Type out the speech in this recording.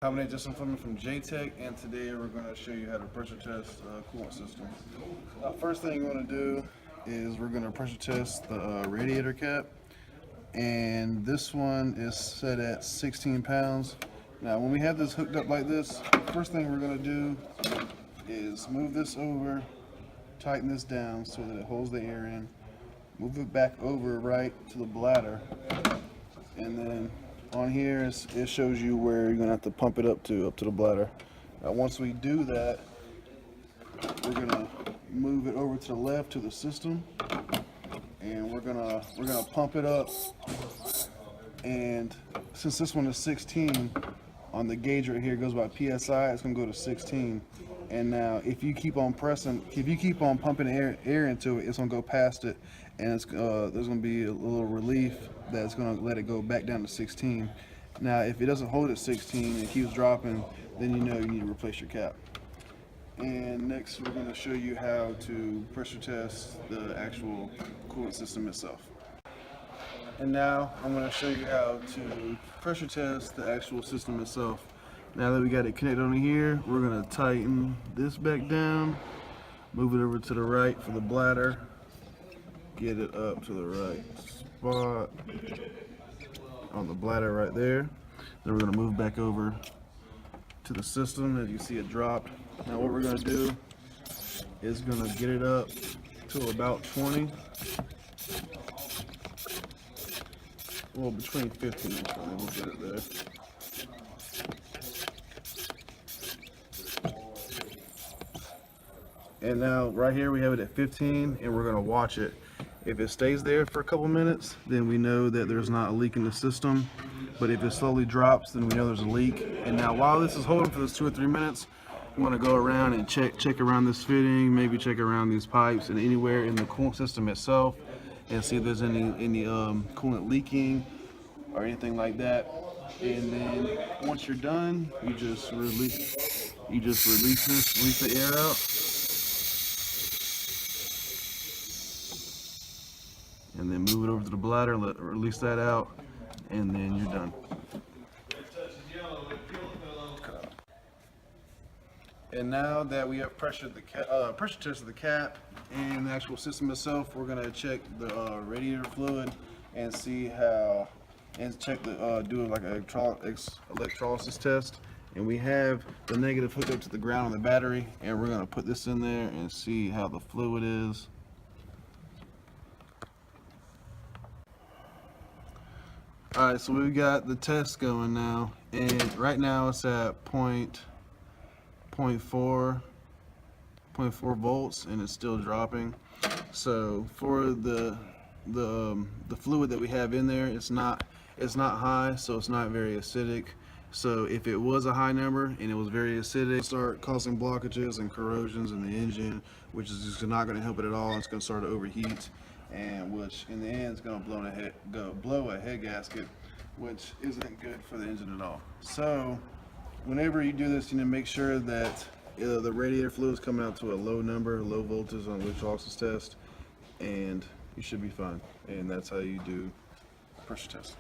Combinate Justin Fleming from JTech, and today we're going to show you how to pressure test coolant system. First thing you want to do is we're going to pressure test the radiator cap, and this one is set at 16 pounds. Now when we have this hooked up like this, first thing we're going to do is move this over, tighten this down so that it holds the air in, move it back over right to the bladder, and then on here it shows you where you're gonna have to pump it up to the bladder. Now once we do that, we're gonna move it over to the left to the system, and we're gonna pump it up. And since this one is 16, on the gauge right here it goes by PSI, it's gonna go to 16. And now if you keep on pumping air into it, it's gonna go past it, and it's there's gonna be a little relief that's gonna let it go back down to 16. Now if it doesn't hold at 16 and it keeps dropping, then you know you need to replace your cap. And next we're gonna show you how to pressure test the actual coolant system itself. And now I'm gonna show you how to pressure test the actual system itself. Now that we got it connected on here, we're gonna tighten this back down, move it over to the right for the bladder, get it up to the right spot on the bladder right there. Then we're gonna move back over to the system. As you see, it dropped. Now what we're gonna do is gonna get it up to about 20. Well, between 15 and 20, we'll get it there. And now right here we have it at 15, and we're going to watch it. If it stays there for a couple minutes, then we know that there's not a leak in the system. But if it slowly drops, then we know there's a leak. And now while this is holding for this 2 or 3 minutes, we want to go around and check around this fitting, maybe check around these pipes and anywhere in the coolant system itself, and see if there's any coolant leaking or anything like that. And then once you're done, you just release the air out. And then move it over to the bladder and release that out, and then you're done. And now that we have pressure tested the cap and the actual system itself, we're gonna check the radiator fluid and see how, and check the do like an electrolysis test. And we have the negative hooked up to the ground on the battery, and we're gonna put this in there and see how the fluid is. Alright, so we've got the test going now, and right now it's at 0.4 volts, and it's still dropping. So for the fluid that we have in there, it's not high, so it's not very acidic. So if it was a high number and it was very acidic, start causing blockages and corrosions in the engine, which is just not going to help it at all. It's going to start to overheat, and which in the end is going to blow a head gasket, which isn't good for the engine at all. So whenever you do this, you need to make sure that the radiator fluid is coming out to a low number, low voltage on the electrolysis test, and you should be fine. And that's how you do pressure test.